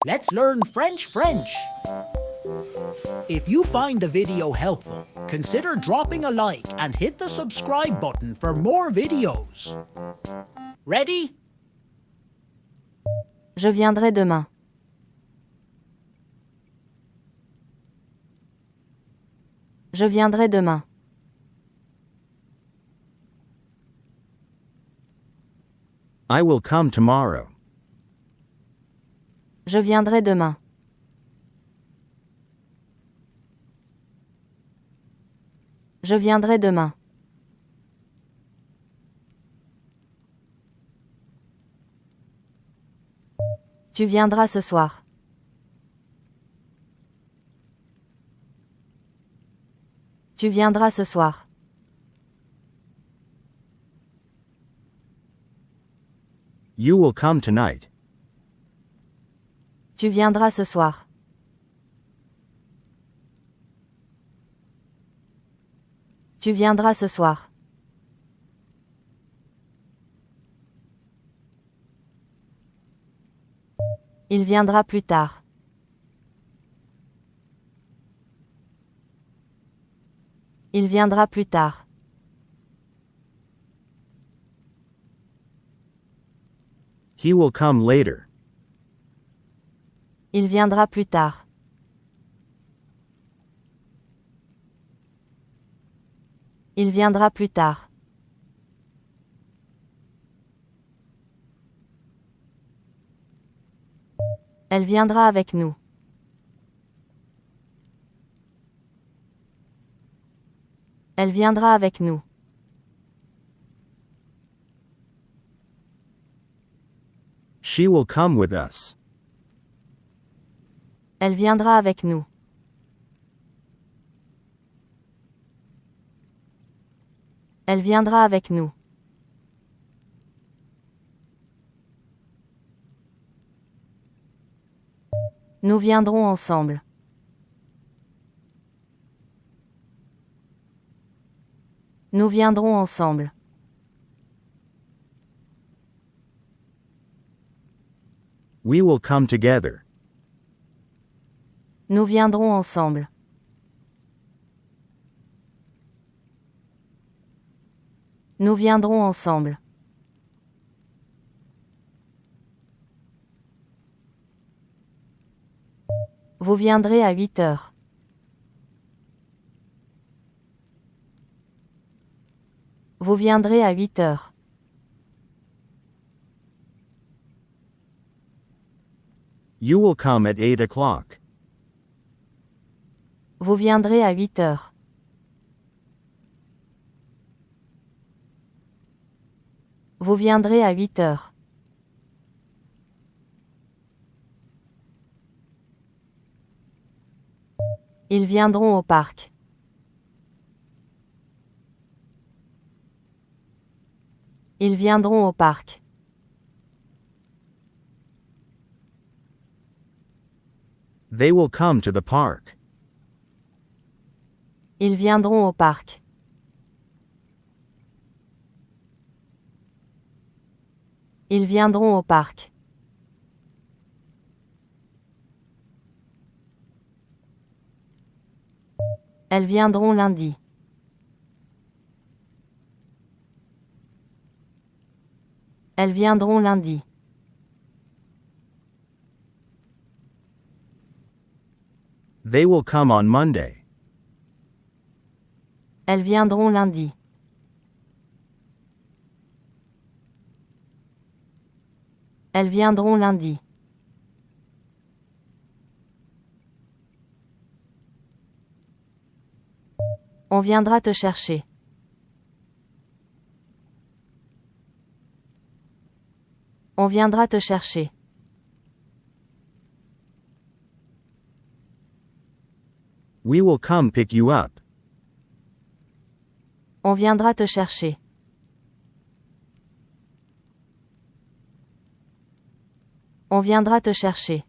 Let's learn French. If you find the video helpful, consider dropping a like and hit the subscribe button for more videos. Ready? Je viendrai demain. Je viendrai demain. I will come tomorrow. Je viendrai demain. Je viendrai demain. Tu viendras ce soir. Tu viendras ce soir. You will come tonight. Tu viendras ce soir. Tu viendras ce soir. Il viendra plus tard. Il viendra plus tard. He will come later. Il viendra plus tard. Il viendra plus tard. Elle viendra avec nous. Elle viendra avec nous. She will come with us. Elle viendra avec nous. Elle viendra avec nous. Nous viendrons ensemble. Nous viendrons ensemble. We will come together. Nous viendrons ensemble. Nous viendrons ensemble. Vous viendrez à 8 heures. Vous viendrez à 8 heures. You will come at 8 o'clock. Vous viendrez à 8 heures. Vous viendrez à 8 heures. Ils viendront au parc. Ils viendront au parc. They will come to the park. Ils viendront au parc. Ils viendront au parc. Elles viendront lundi. Elles viendront lundi. They will come on Monday. Elles viendront lundi. Elles viendront lundi. On viendra te chercher. On viendra te chercher. We will come pick you up. On viendra te chercher. On viendra te chercher.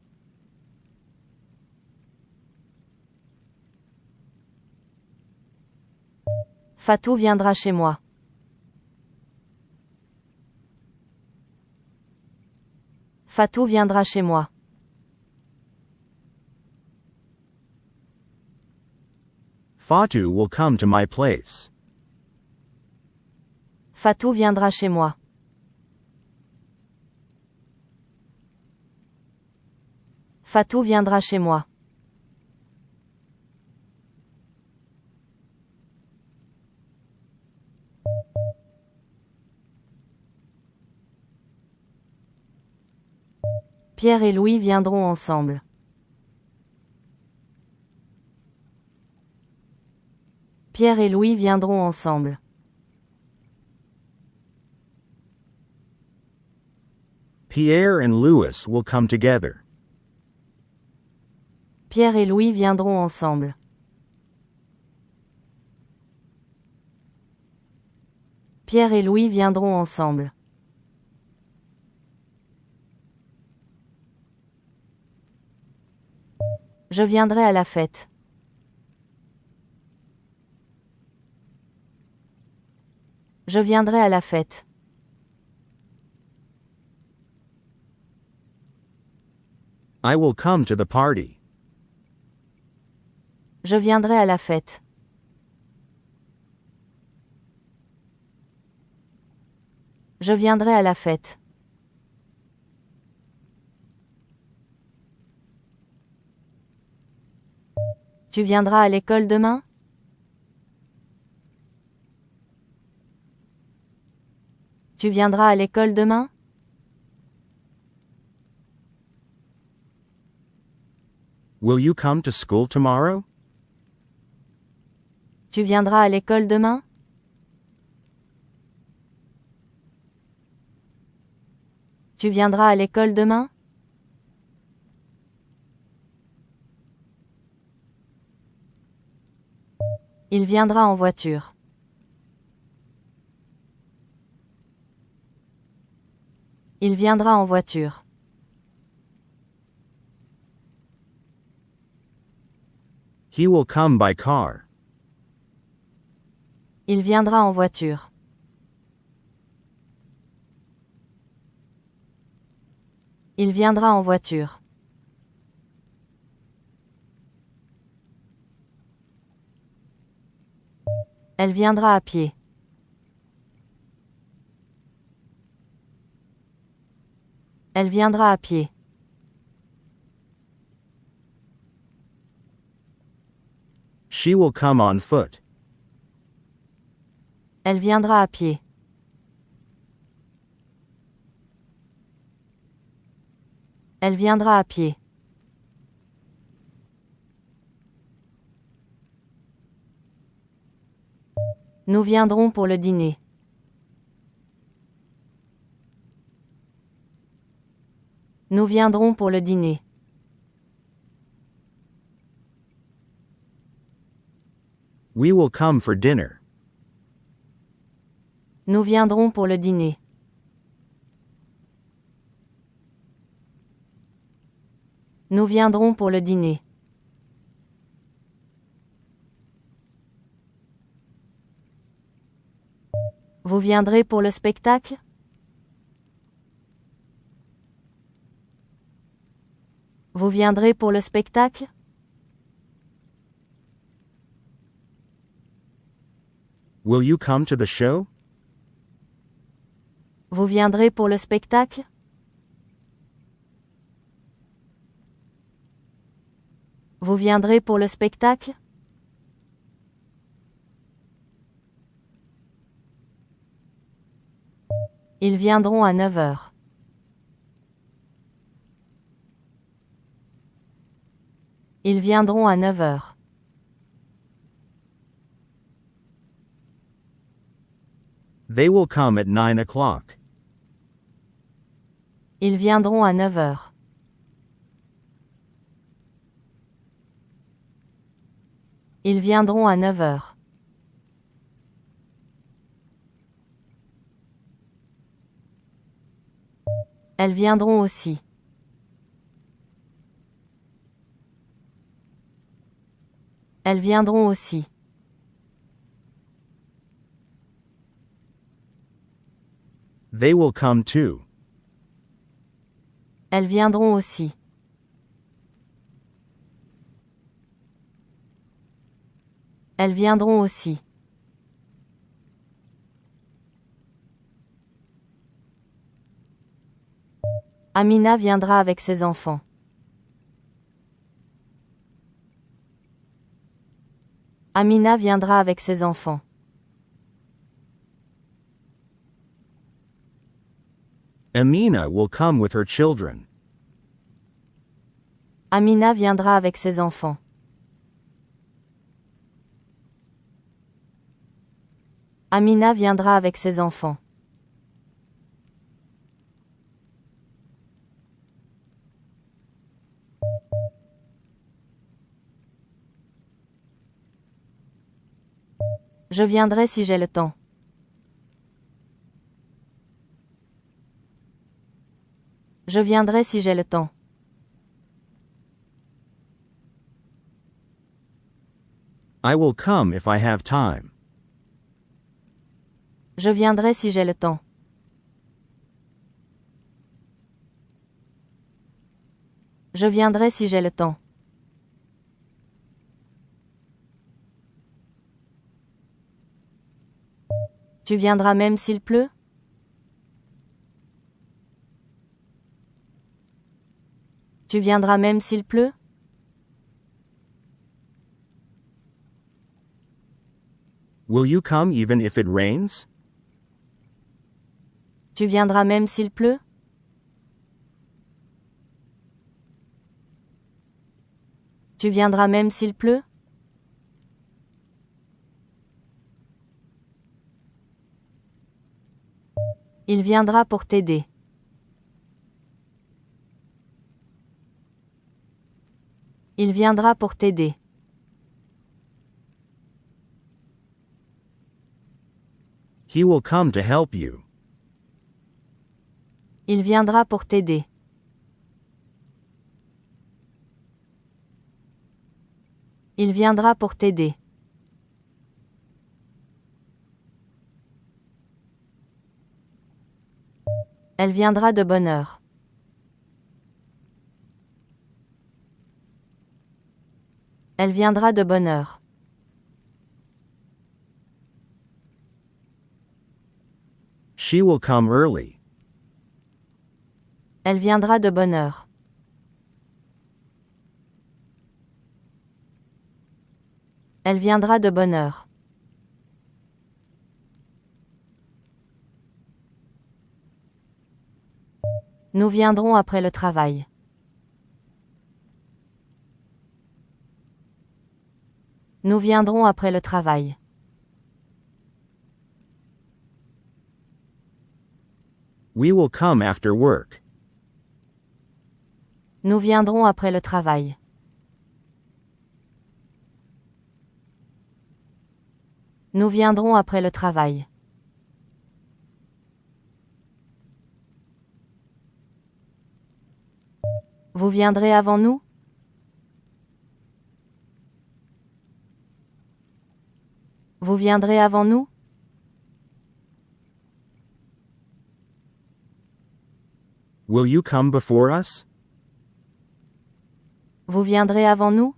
Fatou viendra chez moi. Fatou viendra chez moi. Fatou will come to my place. Fatou viendra chez moi. Fatou viendra chez moi. Pierre et Louis viendront ensemble. Pierre et Louis viendront ensemble. Pierre and Louis will come together. Pierre et Louis viendront ensemble. Pierre et Louis viendront ensemble. Je viendrai à la fête. Je viendrai à la fête. I will come to the party. Je viendrai à la fête. Je viendrai à la fête. Tu viendras à l'école demain? Tu viendras à l'école demain? Will you come to school tomorrow? Tu viendras à l'école demain? Tu viendras à l'école demain? Il viendra en voiture. Il viendra en voiture. He will come by car. Il viendra en voiture. Il viendra en voiture. Elle viendra à pied. Elle viendra à pied. She will come on foot. Elle viendra à pied. Elle viendra à pied. Nous viendrons pour le dîner. Nous viendrons pour le dîner. We will come for dinner. Nous viendrons pour le dîner. Nous viendrons pour le dîner. Vous viendrez pour le spectacle? Vous viendrez pour le spectacle? Will you come to the show? Vous viendrez pour le spectacle? Vous viendrez pour le spectacle? Ils viendront à 9 heures. Ils viendront à 9 heures. They will come at 9 o'clock. Ils viendront à 9 heures. Ils viendront à 9 heures. Elles viendront aussi. Elles viendront aussi. They will come too. Elles viendront aussi. Elles viendront aussi. Amina viendra avec ses enfants. Amina viendra avec ses enfants. Amina will come with her children. Amina viendra avec ses enfants. Amina viendra avec ses enfants. Je viendrai si j'ai le temps. Je viendrai si j'ai le temps. I will come if I have time. Je viendrai si j'ai le temps. Je viendrai si j'ai le temps. Tu viendras même s'il pleut? Tu viendras même s'il pleut? Will you come even if it rains? Tu viendras même s'il pleut? Tu viendras même s'il pleut? Il viendra pour t'aider. Il viendra pour t'aider. He will come to help you. Il viendra pour t'aider. Il viendra pour t'aider. Elle viendra de bonne heure. Elle viendra de bonne heure. She will come early. Elle viendra de bonne heure. Elle viendra de bonne heure. Nous viendrons après le travail. Nous viendrons après le travail. We will come after work. Nous viendrons après le travail. Nous viendrons après le travail. Vous viendrez avant nous? Vous viendrez avant nous? Will you come before us? Vous viendrez avant nous?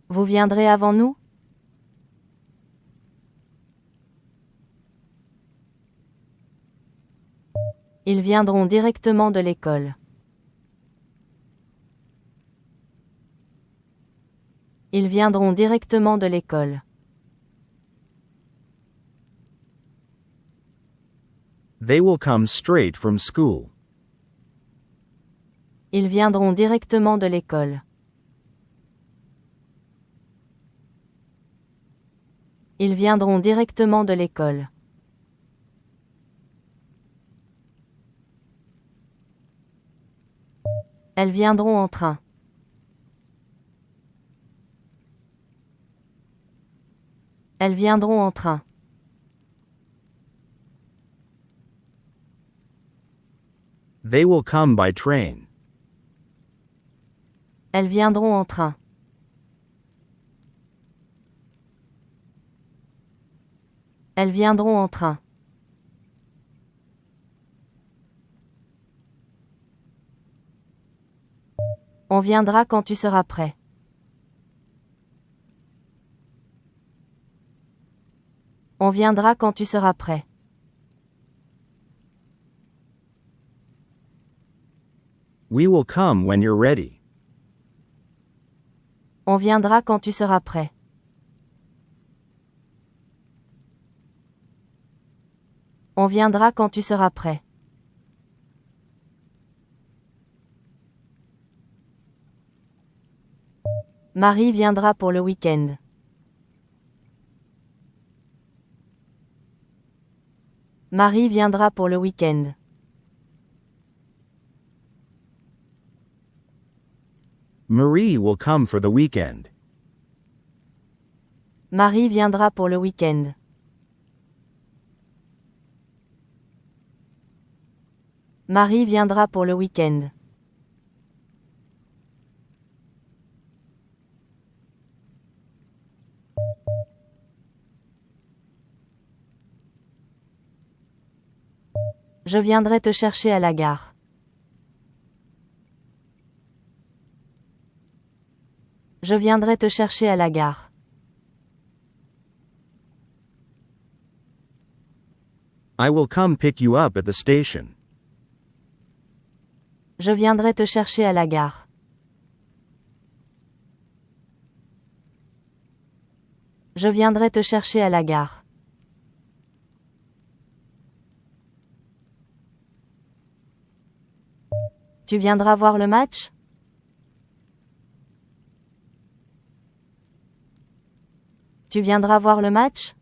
Vous viendrez avant nous? Ils viendront directement de l'école. Ils viendront directement de l'école. They will come straight from school. Ils viendront directement de l'école. Ils viendront directement de l'école. Elles viendront en train. Elles viendront en train. They will come by train. Elles viendront en train. Elles viendront en train. On viendra quand tu seras prêt. On viendra quand tu seras prêt. We will come when you're ready. On viendra quand tu seras prêt. On viendra quand tu seras prêt. Marie viendra pour le week-end. Marie viendra pour le week-end. Marie will come for the weekend. Marie viendra pour le week-end. Marie viendra pour le week-end. Je viendrai te chercher à la gare. Je viendrai te chercher à la gare. I will come pick you up at the station. Je viendrai te chercher à la gare. Je viendrai te chercher à la gare. Tu viendras voir le match? Tu viendras voir le match?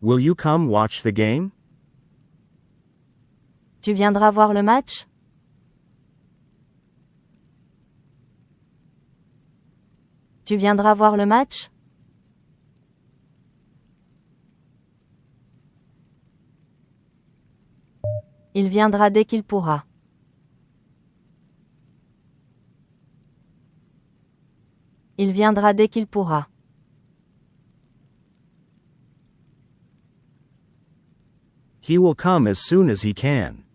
Will you come watch the game? Tu viendras voir le match? Tu viendras voir le match? Il viendra dès qu'il pourra. Il viendra dès qu'il pourra. He will come as soon as he can.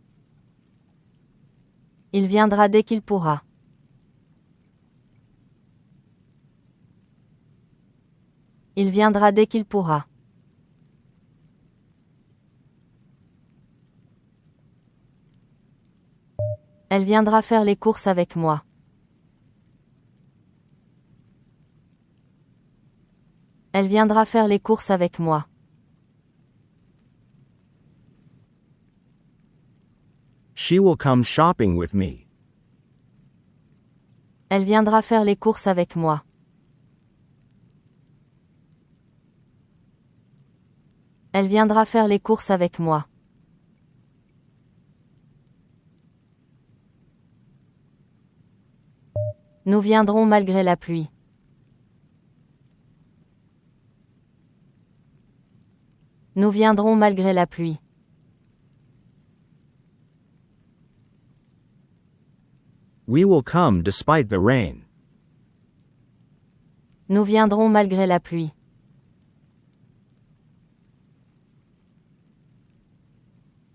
Il viendra dès qu'il pourra. Il viendra dès qu'il pourra. Elle viendra faire les courses avec moi. Elle viendra faire les courses avec moi. She will come shopping with me. Elle viendra faire les courses avec moi. Elle viendra faire les courses avec moi. Nous viendrons malgré la pluie. Nous viendrons malgré la pluie. We will come despite the rain. Nous viendrons malgré la pluie.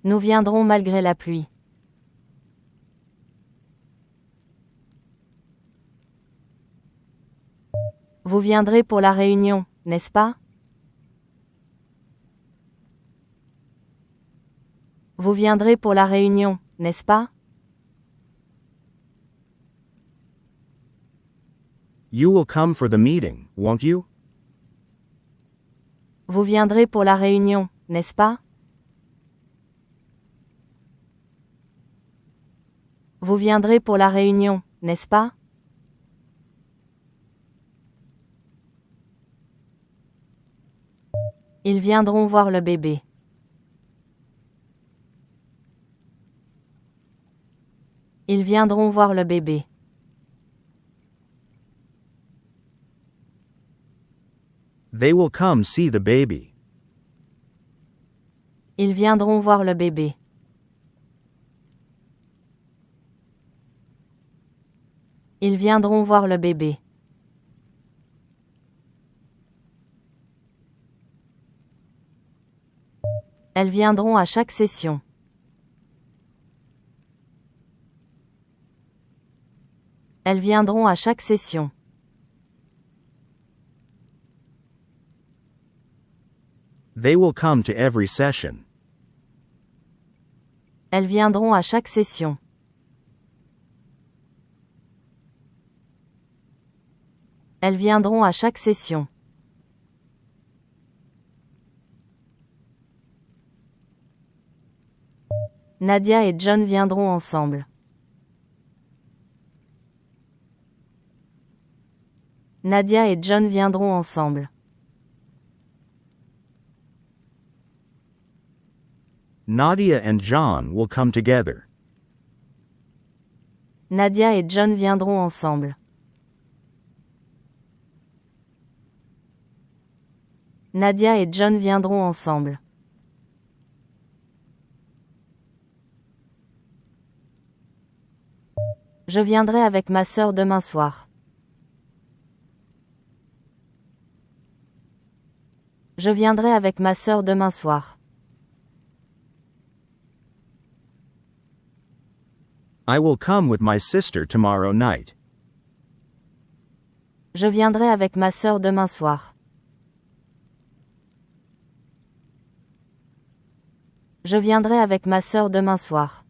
Nous viendrons malgré la pluie. Vous viendrez pour la réunion, n'est-ce pas? Vous viendrez pour la réunion, n'est-ce pas? You will come for the meeting, won't you? Vous viendrez pour la réunion, n'est-ce pas? Vous viendrez pour la réunion, n'est-ce pas? Ils viendront voir le bébé. Ils viendront voir le bébé. They will come see the baby. Ils viendront voir le bébé. Ils viendront voir le bébé. Elles viendront à chaque session. Elles viendront à chaque session. They will come to every session. Elles viendront à chaque session. Elles viendront à chaque session. Nadia et John viendront ensemble. Nadia et John viendront ensemble. Nadia and John will come together. Nadia et John viendront ensemble. Nadia et John viendront ensemble. Je viendrai avec ma sœur demain soir. Je viendrai avec ma sœur demain soir. I will come with my sister tomorrow night. Je viendrai avec ma sœur demain soir. Je viendrai avec ma sœur demain soir.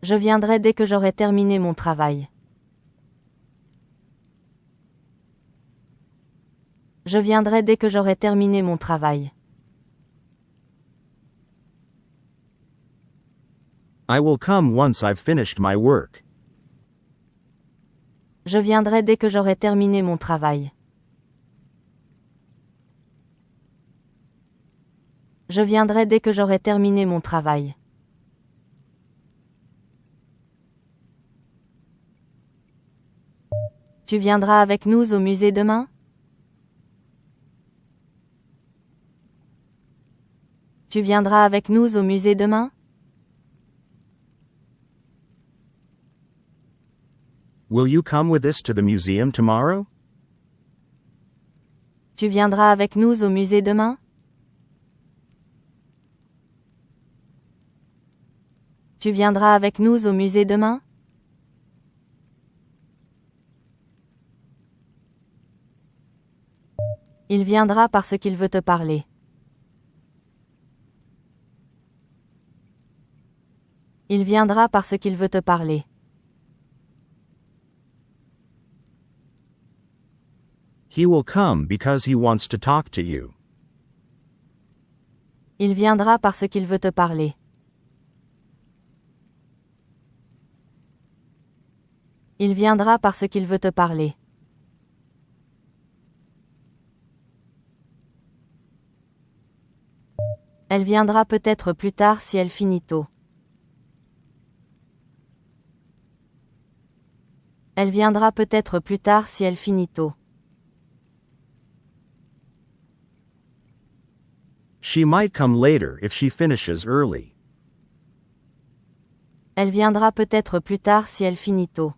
Je viendrai dès que j'aurai terminé mon travail. Je viendrai dès que j'aurai terminé mon travail. I will come once I've finished my work. Je viendrai dès que j'aurai terminé mon travail. Je viendrai dès que j'aurai terminé mon travail. Tu viendras avec nous au musée demain? Tu viendras avec nous au musée demain? Will you come with us to the museum tomorrow? Tu viendras avec nous au musée demain? Tu viendras avec nous au musée demain? Il viendra parce qu'il veut te parler. Il viendra parce qu'il veut te parler. He will come because he wants to talk to you. Il viendra parce qu'il veut te parler. Il viendra parce qu'il veut te parler. Elle viendra peut-être plus tard si elle finit tôt. Elle viendra peut-être plus tard si elle finit tôt. She might come later if she finishes early. Elle viendra peut-être plus tard si elle finit tôt.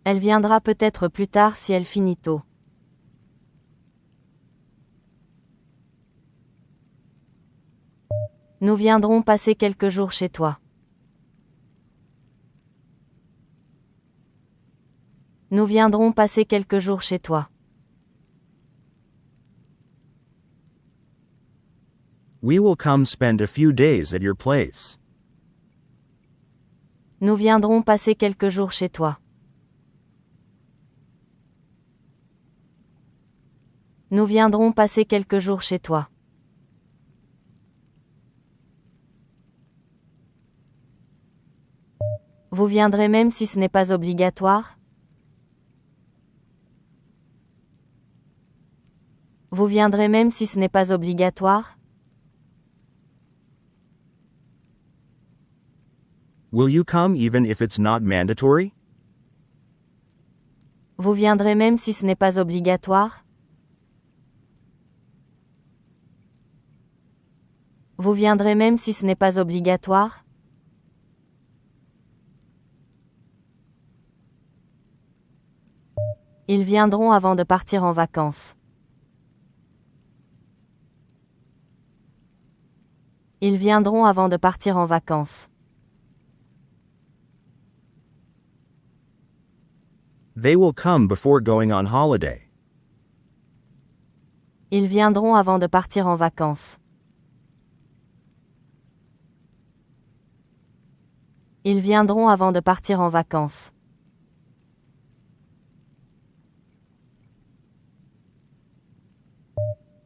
Elle viendra peut-être plus tard si elle finit tôt. Nous viendrons passer quelques jours chez toi. Nous viendrons passer quelques jours chez toi. We will come spend a few days at your place. Nous viendrons passer quelques jours chez toi. Nous viendrons passer quelques jours chez toi. Vous viendrez même si ce n'est pas obligatoire? Vous viendrez même si ce n'est pas obligatoire? Will you come even if it's not mandatory? Vous viendrez même si ce n'est pas obligatoire? Vous viendrez même si ce n'est pas obligatoire? Ils viendront avant de partir en vacances. Ils viendront avant de partir en vacances. They will come before going on holiday. Ils viendront avant de partir en vacances. Ils viendront avant de partir en vacances.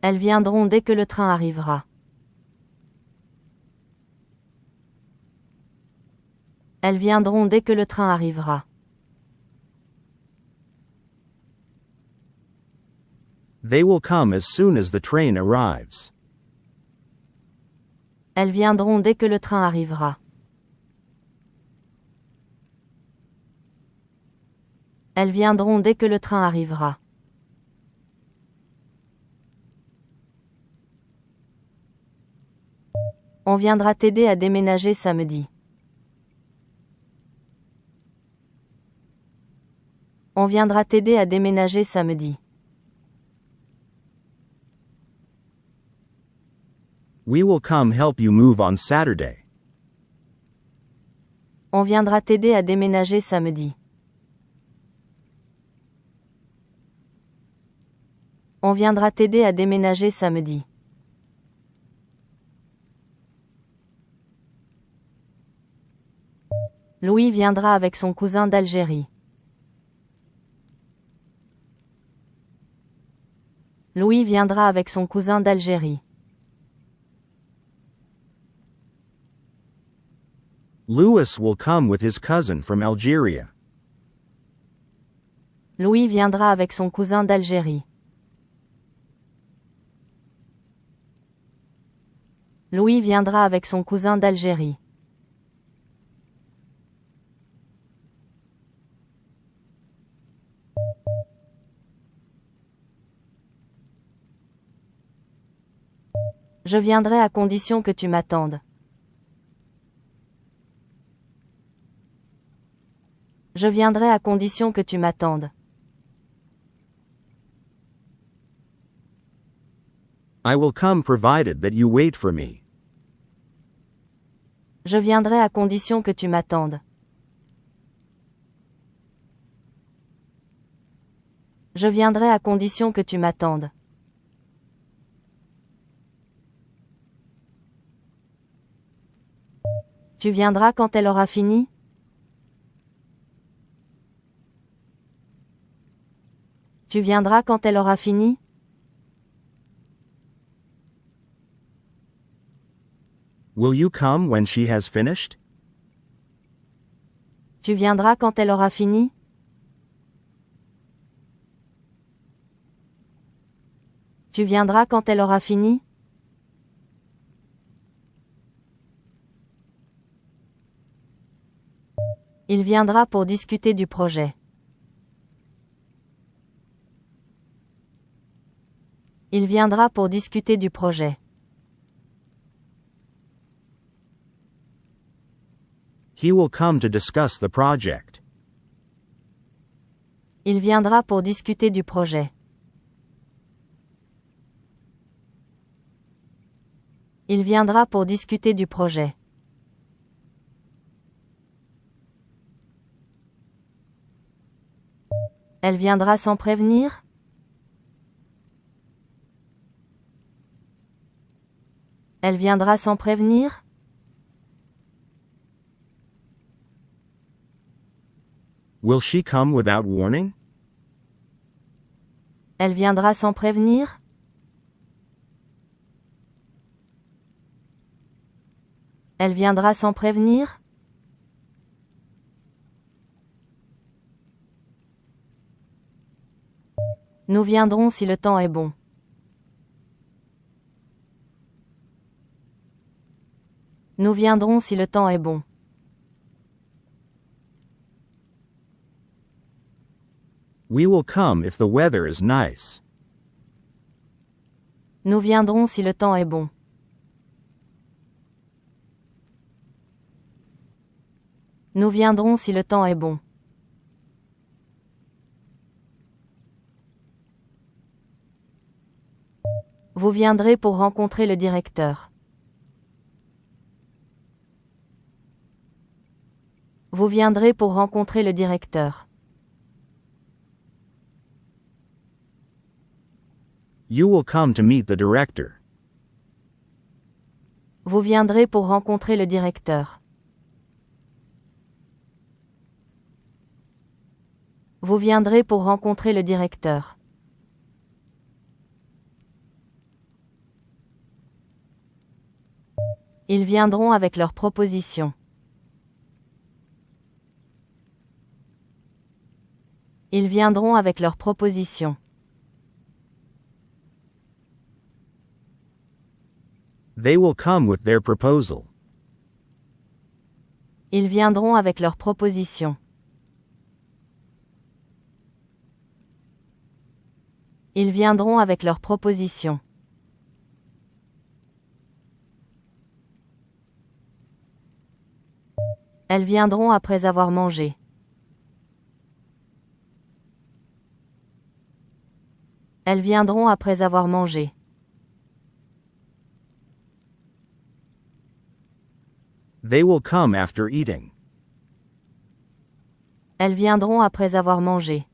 Elles viendront dès que le train arrivera. Elles viendront dès que le train arrivera. They will come as soon as the train arrives. Elles viendront dès que le train arrivera. Elles viendront dès que le train arrivera. On viendra t'aider à déménager samedi. On viendra t'aider à déménager samedi. We will come help you move on Saturday. On viendra t'aider à déménager samedi. On viendra t'aider à déménager samedi. Louis viendra avec son cousin d'Algérie. Louis viendra avec son cousin d'Algérie. Louis will come with his cousin from Algeria. Louis viendra avec son cousin d'Algérie. Louis viendra avec son cousin d'Algérie. Je viendrai à condition que tu m'attendes. Je viendrai à condition que tu m'attendes. I will come provided that you wait for me. Je viendrai à condition que tu m'attendes. Je viendrai à condition que tu m'attendes. Tu viendras quand elle aura fini? Tu viendras quand elle aura fini? Will you come when she has finished? Tu viendras quand elle aura fini? Tu viendras quand elle aura fini? Il viendra pour discuter du projet. Il viendra pour discuter du projet. He will come to discuss the project. Il viendra pour discuter du projet. Il viendra pour discuter du projet. Elle viendra sans prévenir? Elle viendra sans prévenir? Will she come without warning? Elle viendra sans prévenir? Elle viendra sans prévenir? Nous viendrons si le temps est bon. Nous viendrons si le temps est bon. We will come if the weather is nice. Nous viendrons si le temps est bon. Nous viendrons si le temps est bon. Vous viendrez pour rencontrer le directeur. Vous viendrez pour rencontrer le directeur. You will come to meet the director. Vous viendrez pour rencontrer le directeur. Vous viendrez pour rencontrer le directeur. Ils viendront avec leurs propositions. Ils viendront avec leurs propositions. They will come with their proposal. Ils viendront avec leurs propositions. Ils viendront avec leurs propositions. Elles viendront après avoir mangé. Elles viendront après avoir mangé. They will come after eating. Elles viendront après avoir mangé.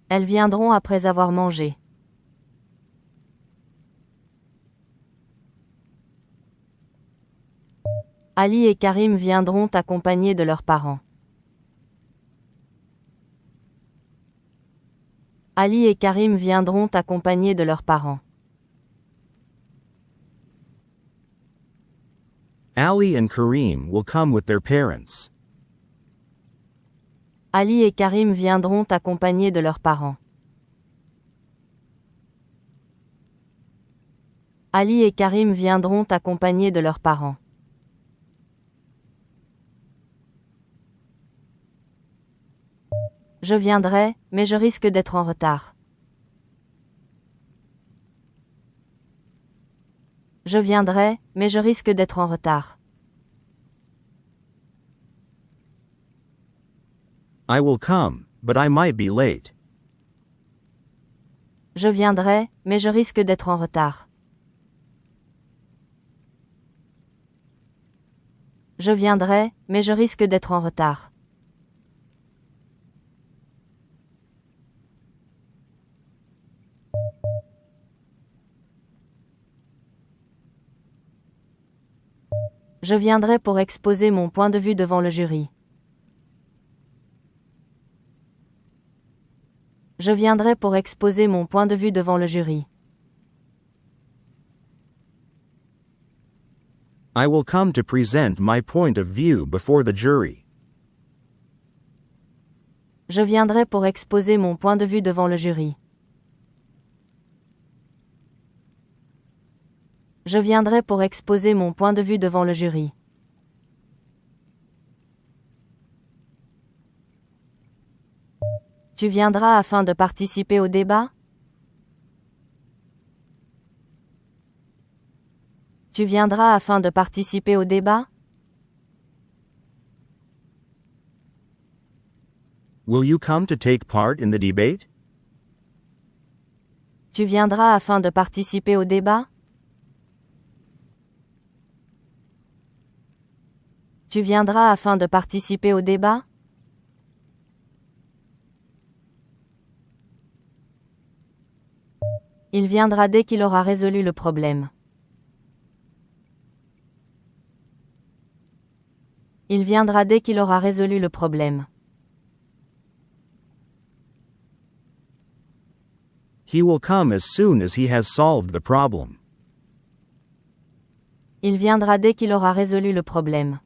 Elles viendront après avoir mangé. Ali et Karim viendront accompagnés de leurs parents. Ali et Karim viendront accompagnés de leurs parents. Ali and Kareem will come with their parents. Ali et Karim viendront accompagnés de leurs parents. Ali et Karim viendront accompagnés de leurs parents. Je viendrai, mais je risque d'être en retard. Je viendrai, mais je risque d'être en retard. I will come, but I might be late. Je viendrai, mais je risque d'être en retard. Je viendrai, mais je risque d'être en retard. Je viendrai pour exposer mon point de vue devant le jury. Je viendrai pour exposer mon point de vue devant le jury. I will come to present my point of view before the jury. Je viendrai pour exposer mon point de vue devant le jury. Je viendrai pour exposer mon point de vue devant le jury. Tu viendras afin de participer au débat? Tu viendras afin de participer au débat? Will you come to take part in the debate? Tu viendras afin de participer au débat? Tu viendras afin de participer au débat? Il viendra dès qu'il aura résolu le problème. Il viendra dès qu'il aura résolu le problème. He will come as soon as he has solved the problem. Il viendra dès qu'il aura résolu le problème.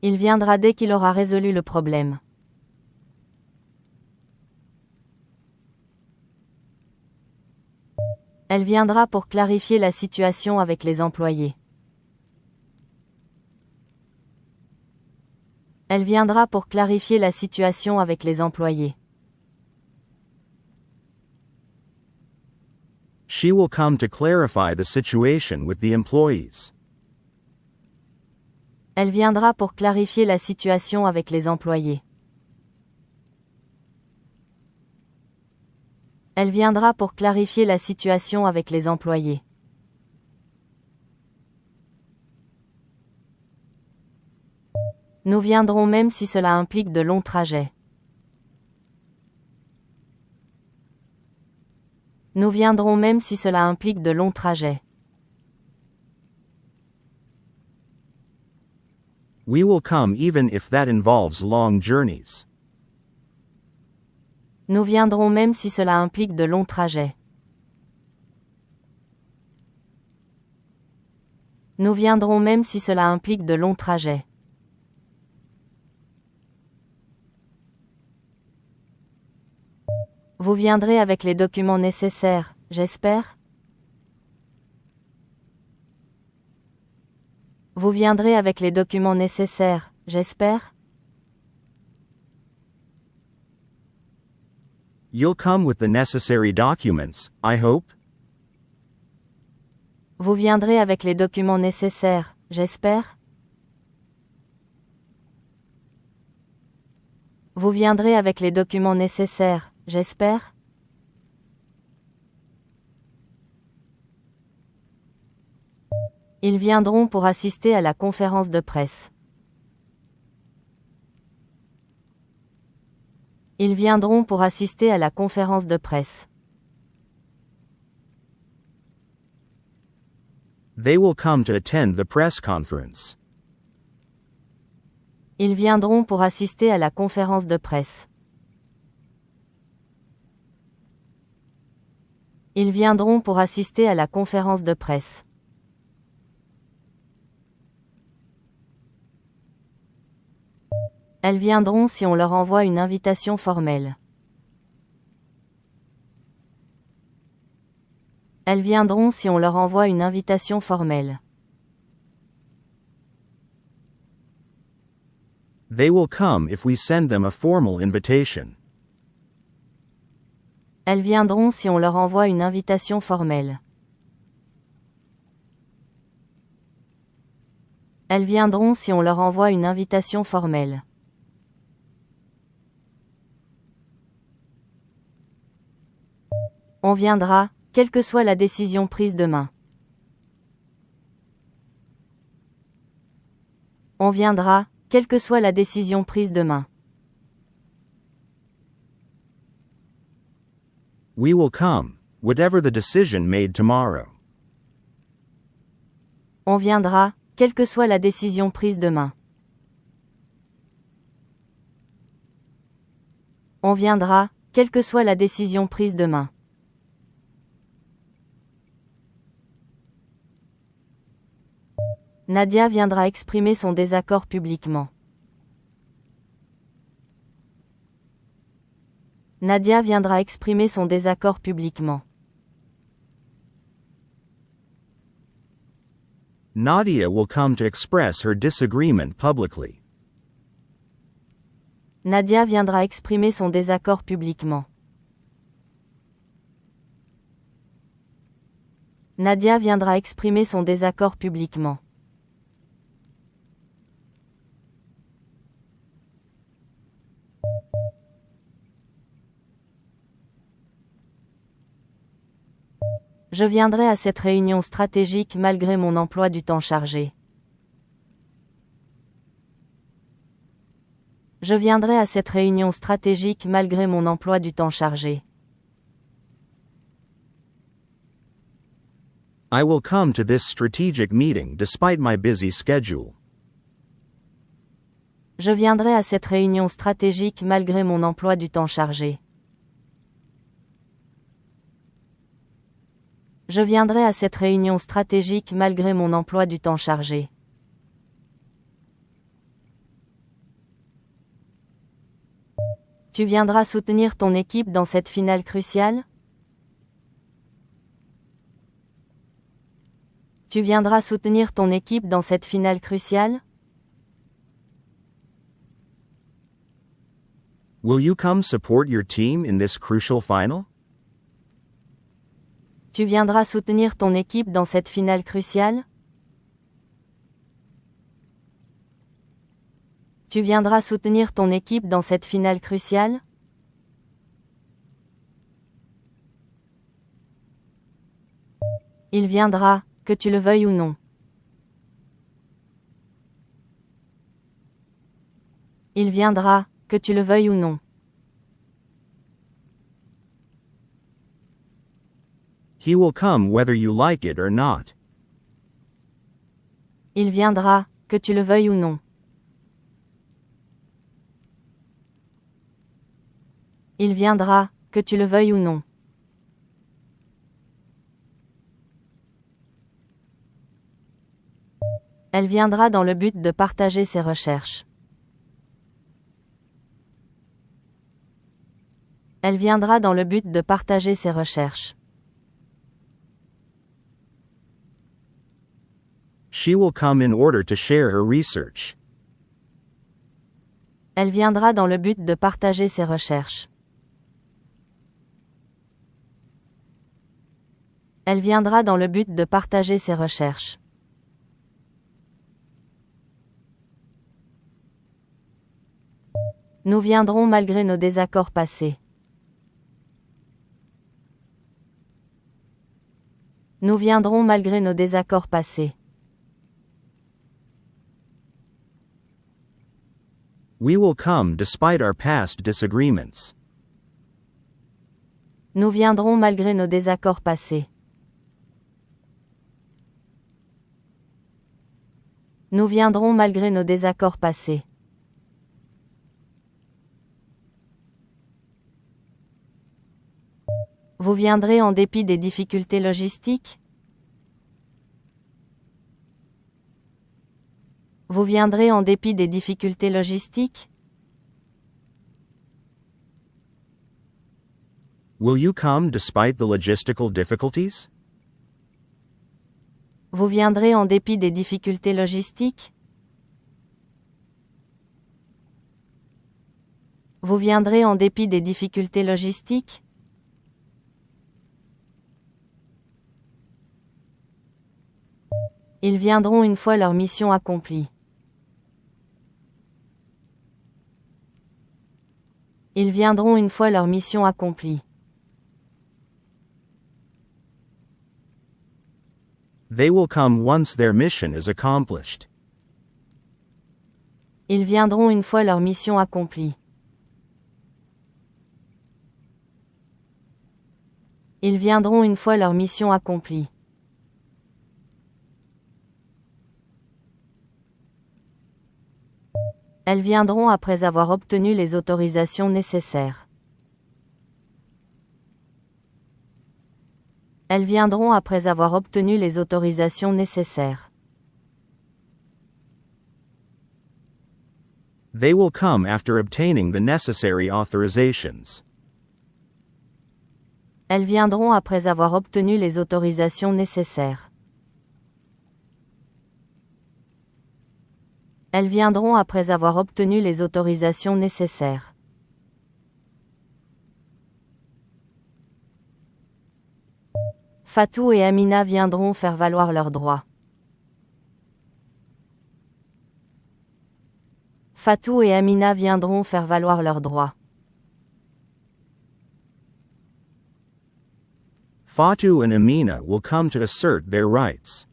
Il viendra dès qu'il aura résolu le problème. Elle viendra pour clarifier la situation avec les employés. Elle viendra pour clarifier la situation avec les employés. She will come to clarify the situation with the employees. Elle viendra pour clarifier la situation avec les employés. Elle viendra pour clarifier la situation avec les employés. Nous viendrons même si cela implique de longs trajets. Nous viendrons même si cela implique de longs trajets. We will come even if that involves long journeys. Nous viendrons même si cela implique de longs trajets. Nous viendrons même si cela implique de longs trajets. Vous viendrez avec les documents nécessaires, j'espère? Vous viendrez avec les documents nécessaires, j'espère? You'll come with the necessary documents, I hope? Vous viendrez avec les documents nécessaires, j'espère? Vous viendrez avec les documents nécessaires, j'espère? Ils viendront pour assister à la conférence de presse. Ils viendront pour assister à la conférence de presse. They will come to attend the press conference. Ils viendront pour assister à la conférence de presse. Ils viendront pour assister à la conférence de presse. Elles viendront si on leur envoie une invitation formelle. Elles viendront si on leur envoie une invitation formelle. They will come if we send them a formal invitation. Elles viendront si on leur envoie une invitation formelle. Elles viendront si on leur envoie une invitation formelle. On viendra, quelle que soit la décision prise demain. On viendra, quelle que soit la décision prise demain. We will come, whatever the decision made tomorrow. On viendra, quelle que soit la décision prise demain. On viendra, quelle que soit la décision prise demain. Nadia viendra exprimer son désaccord publiquement. Nadia viendra exprimer son désaccord publiquement. Nadia will come to express her disagreement publicly. Nadia viendra exprimer son désaccord publiquement. Nadia viendra exprimer son désaccord publiquement. Je viendrai à cette réunion stratégique malgré mon emploi du temps chargé. Je viendrai à cette réunion stratégique malgré mon emploi du temps chargé. I will come to this strategic meeting despite my busy schedule. Je viendrai à cette réunion stratégique malgré mon emploi du temps chargé. Je viendrai à cette réunion stratégique malgré mon emploi du temps chargé. Tu viendras soutenir ton équipe dans cette finale cruciale? Tu viendras soutenir ton équipe dans cette finale cruciale? Will you come support your team in this crucial final? Tu viendras soutenir ton équipe dans cette finale cruciale? Tu viendras soutenir ton équipe dans cette finale cruciale? Il viendra, que tu le veuilles ou non. Il viendra, que tu le veuilles ou non. He will come whether you like it or not. Il viendra, que tu le veuilles ou non. Il viendra, que tu le veuilles ou non. Elle viendra dans le but de partager ses recherches. Elle viendra dans le but de partager ses recherches. She will come in order to share her research. Elle viendra dans le but de partager ses recherches. Elle viendra dans le but de partager ses recherches. Nous viendrons malgré nos désaccords passés. Nous viendrons malgré nos désaccords passés. We will come despite our past disagreements. Nous viendrons malgré nos désaccords passés. Nous viendrons malgré nos désaccords passés. Vous viendrez en dépit des difficultés logistiques? Vous viendrez en dépit des difficultés logistiques? Will you come despite the logistical difficulties? Vous viendrez en dépit des difficultés logistiques? Vous viendrez en dépit des difficultés logistiques? Ils viendront une fois leur mission accomplie. Ils viendront une fois leur mission accomplie. They will come once their mission is accomplished. Ils viendront une fois leur mission accomplie. Ils viendront une fois leur mission accomplie. Elles viendront après avoir obtenu les autorisations nécessaires. Elles viendront après avoir obtenu les autorisations nécessaires. They will come after obtaining the necessary authorizations. Elles viendront après avoir obtenu les autorisations nécessaires. Elles viendront après avoir obtenu les autorisations nécessaires. Fatou et Amina viendront faire valoir leurs droits. Fatou et Amina viendront faire valoir leurs droits. Fatou and Amina will come to assert their rights.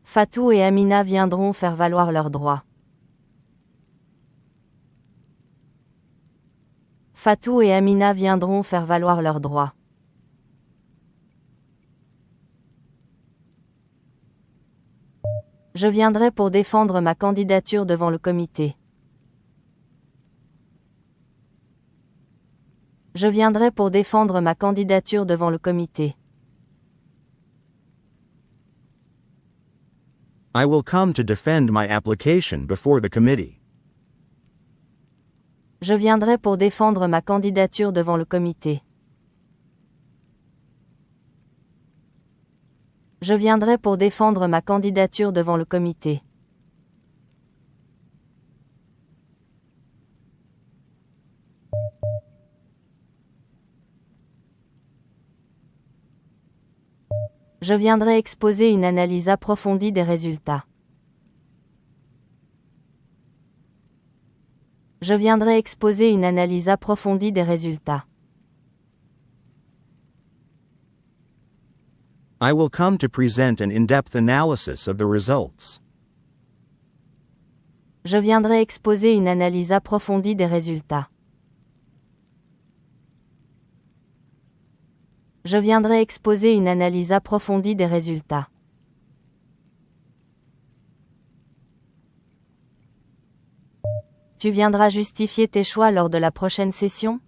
Fatou et Amina viendront faire valoir leurs droits. Fatou et Amina viendront faire valoir leurs droits. Je viendrai pour défendre ma candidature devant le comité. Je viendrai pour défendre ma candidature devant le comité. I will come to defend my application before the committee. Je viendrai pour défendre ma candidature devant le comité. Je viendrai pour défendre ma candidature devant le comité. Je viendrai exposer une analyse approfondie des résultats. Je viendrai exposer une analyse approfondie des résultats. I will come to present an in-depth analysis of the results. Je viendrai exposer une analyse approfondie des résultats. Je viendrai exposer une analyse approfondie des résultats. Tu viendras justifier tes choix lors de la prochaine session?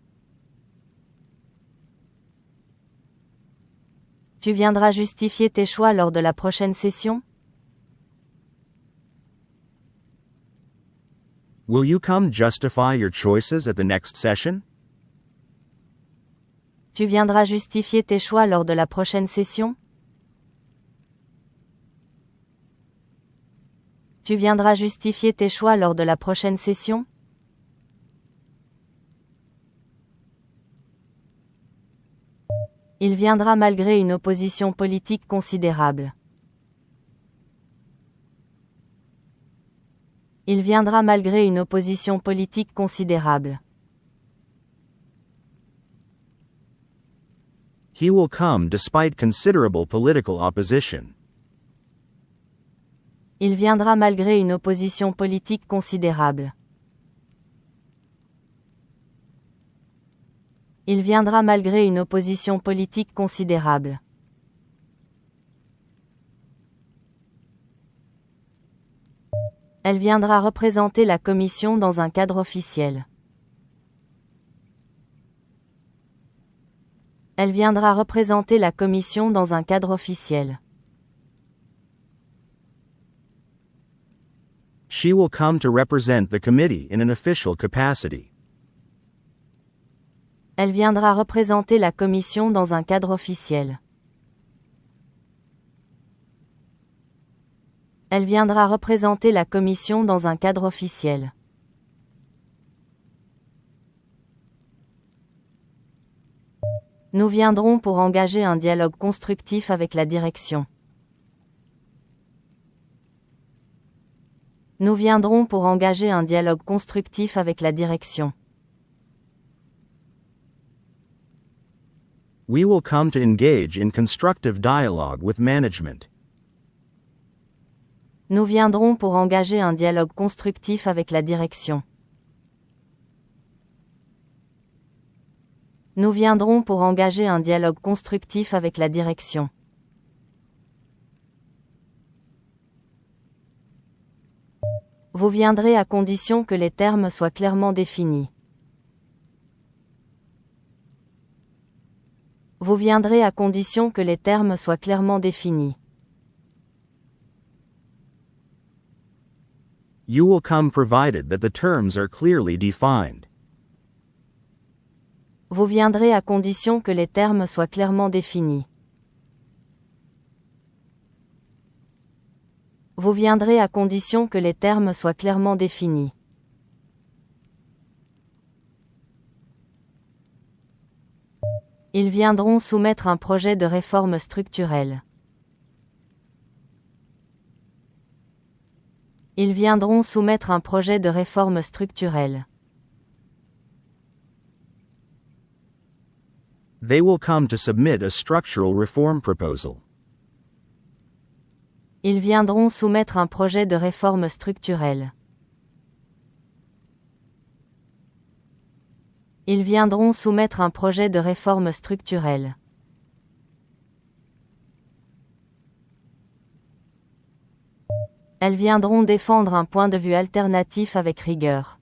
Tu viendras justifier tes choix lors de la prochaine session? Will you come justify your choices at the next session? Tu viendras justifier tes choix lors de la prochaine session? Tu viendras justifier tes choix lors de la prochaine session? Il viendra malgré une opposition politique considérable. Il viendra malgré une opposition politique considérable. He will come despite considerable political opposition. Il viendra malgré une opposition politique considérable. Il viendra malgré une opposition politique considérable. Elle viendra représenter la Commission dans un cadre officiel. Elle viendra représenter la Commission dans un cadre officiel. She will come to represent the committee in an official capacity. Elle viendra représenter la Commission dans un cadre officiel. Elle viendra représenter la Commission dans un cadre officiel. Nous viendrons pour engager un dialogue constructif avec la direction. Nous viendrons pour engager un dialogue constructif avec la direction. We will come to engage in constructive dialogue with management. Nous viendrons pour engager un dialogue constructif avec la direction. Nous viendrons pour engager un dialogue constructif avec la direction. Vous viendrez à condition que les termes soient clairement définis. Vous viendrez à condition que les termes soient clairement définis. You will come provided that the terms are clearly defined. Vous viendrez à condition que les termes soient clairement définis. Vous viendrez à condition que les termes soient clairement définis. Ils viendront soumettre un projet de réforme structurelle. Ils viendront soumettre un projet de réforme structurelle. They will come to submit a structural reform proposal. Ils viendront soumettre un projet de réforme structurelle. Ils viendront soumettre un projet de réforme structurelle. Elles viendront défendre un point de vue alternatif avec rigueur.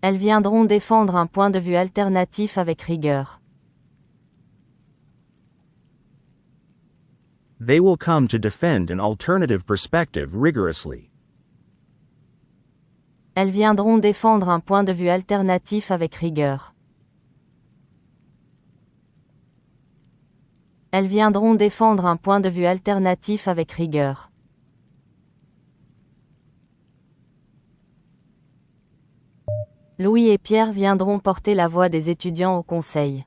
Elles viendront défendre un point de vue alternatif avec rigueur. They will come to defend an alternative perspective rigorously. Elles viendront défendre un point de vue alternatif avec rigueur. Elles viendront défendre un point de vue alternatif avec rigueur. Louis et Pierre viendront porter la voix des étudiants au conseil.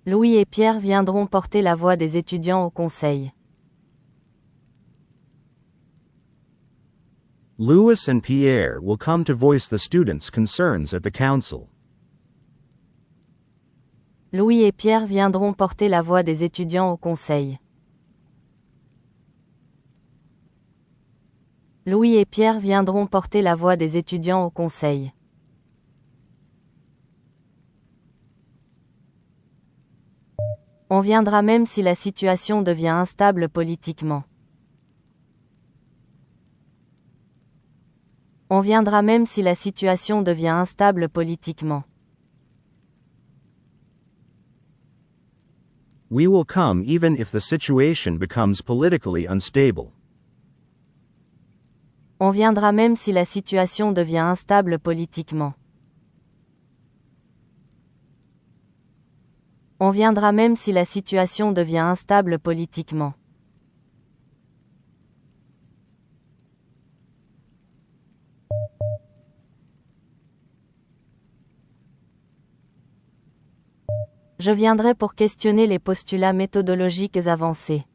Louis et Pierre viendront porter la voix des étudiants au conseil. Louis and Pierre will come to voice the students' concerns at the council. Louis et Pierre viendront porter la voix des étudiants au conseil. Louis et Pierre viendront porter la voix des étudiants au conseil. On viendra même si la situation devient instable politiquement. On viendra même si la situation devient instable politiquement. We will come even if the situation becomes politically unstable. On viendra même si la situation devient instable politiquement. On viendra même si la situation devient instable politiquement. Je viendrai pour questionner les postulats méthodologiques avancés.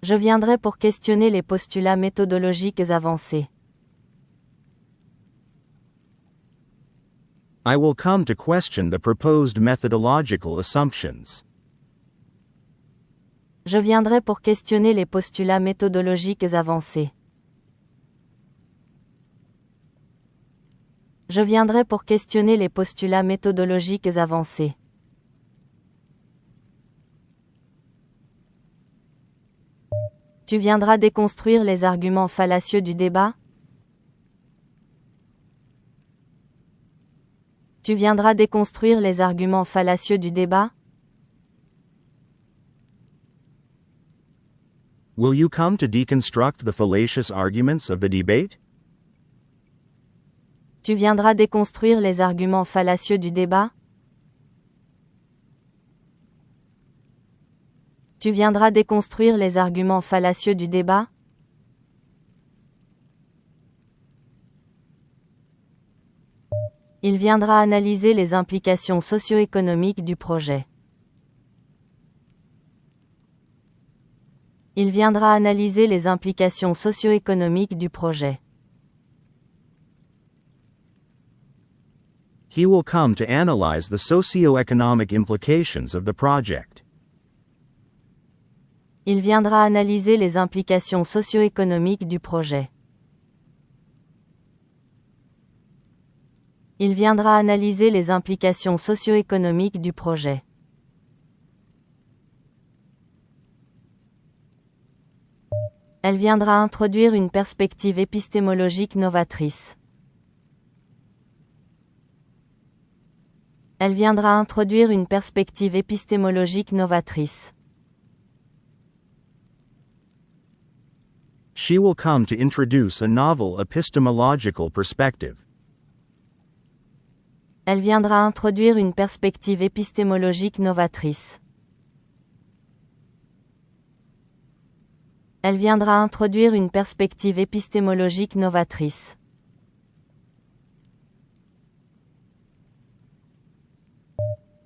Je viendrai pour questionner les postulats méthodologiques avancés. I will come to question the proposed methodological assumptions. Je viendrai pour questionner les postulats méthodologiques avancés. Je viendrai pour questionner les postulats méthodologiques avancés. Tu viendras déconstruire les arguments fallacieux du débat? Tu viendras déconstruire les arguments fallacieux du débat? Will you come to deconstruct the fallacious arguments of the debate? Tu viendras déconstruire les arguments fallacieux du débat? Tu viendras déconstruire les arguments fallacieux du débat? Il viendra analyser les implications socio-économiques du projet. Il viendra analyser les implications socio-économiques du projet. He will come to analyze the socio-economic implications of the project. Il viendra analyser les implications socio-économiques du projet. Il viendra analyser les implications socio-économiques du projet. Elle viendra introduire une perspective épistémologique novatrice. Elle viendra introduire une perspective épistémologique novatrice. She will come to introduce a novel epistemological perspective. Elle viendra introduire une perspective épistémologique novatrice. Elle viendra introduire une perspective épistémologique novatrice.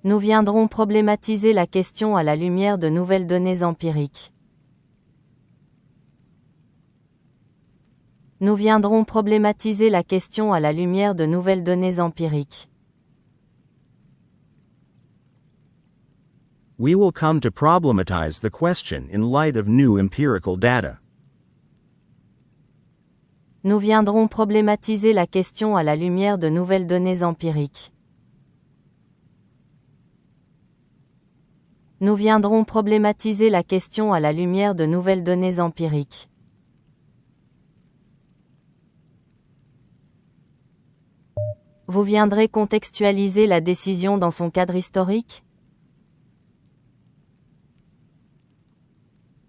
Nous viendrons problématiser la question à la lumière de nouvelles données empiriques. Nous viendrons problématiser la question à la lumière de nouvelles données empiriques. We will come to problematize the question in light of new empirical data. Nous viendrons problématiser la question à la lumière de nouvelles données empiriques. Nous viendrons problématiser la question à la lumière de nouvelles données empiriques. Vous viendrez contextualiser la décision dans son cadre historique?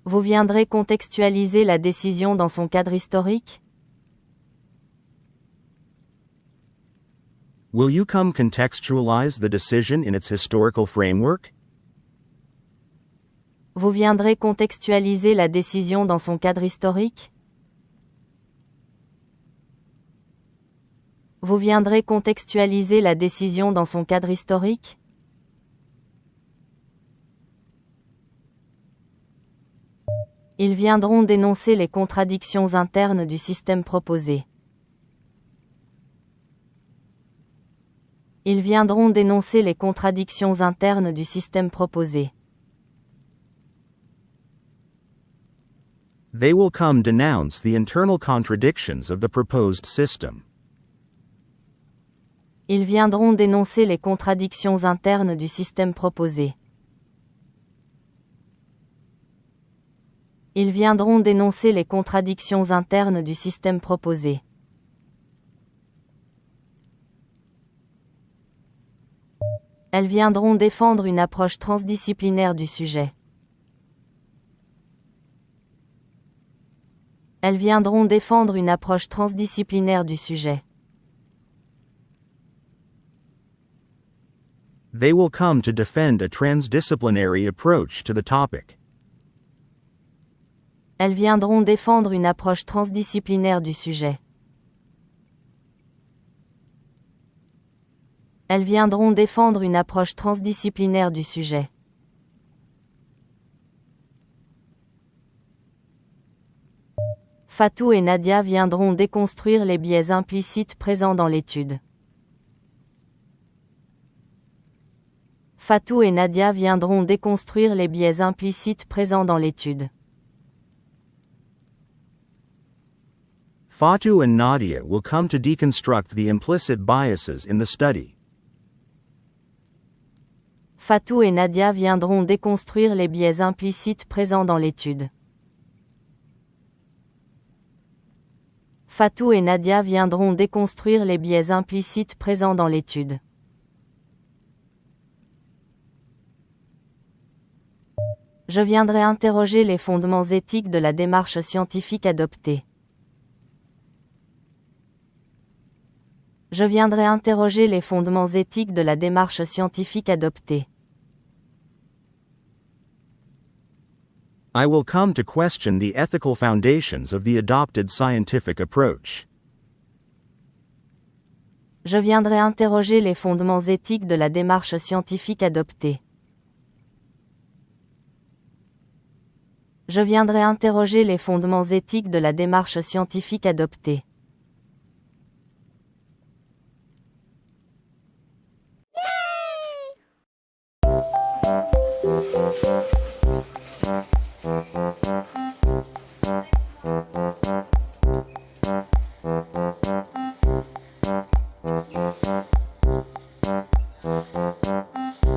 Vous viendrez contextualiser la décision dans son cadre historique? Will you come contextualize the decision in its historical framework? Vous viendrez contextualiser la décision dans son cadre historique? Vous viendrez contextualiser la décision dans son cadre historique? Ils viendront dénoncer les contradictions internes du système proposé. Ils viendront dénoncer les contradictions internes du système proposé. They will come denounce the internal contradictions of the proposed system. Ils viendront dénoncer les contradictions internes du système proposé. Ils viendront dénoncer les contradictions internes du système proposé. Elles viendront défendre une approche transdisciplinaire du sujet. Elles viendront défendre une approche transdisciplinaire du sujet. They will come to defend a transdisciplinary approach to the topic. Elles viendront défendre une approche transdisciplinaire du sujet. Elles viendront défendre une approche transdisciplinaire du sujet. Fatou et Nadia viendront déconstruire les biais implicites présents dans l'étude. Fatou et Nadia viendront déconstruire les biais implicites présents dans l'étude. Fatou and Nadia will come to deconstruct the implicit biases in the study. Fatou et Nadia viendront déconstruire les biais implicites présents dans l'étude. Fatou et Nadia viendront déconstruire les biais implicites présents dans l'étude. Je viendrai interroger les fondements éthiques de la démarche scientifique adoptée. Je viendrai interroger les fondements éthiques de la démarche scientifique adoptée. I will come to question the ethical foundations of the adopted scientific approach. Je viendrai interroger les fondements éthiques de la démarche scientifique adoptée. Je viendrai interroger les fondements éthiques de la démarche scientifique adoptée.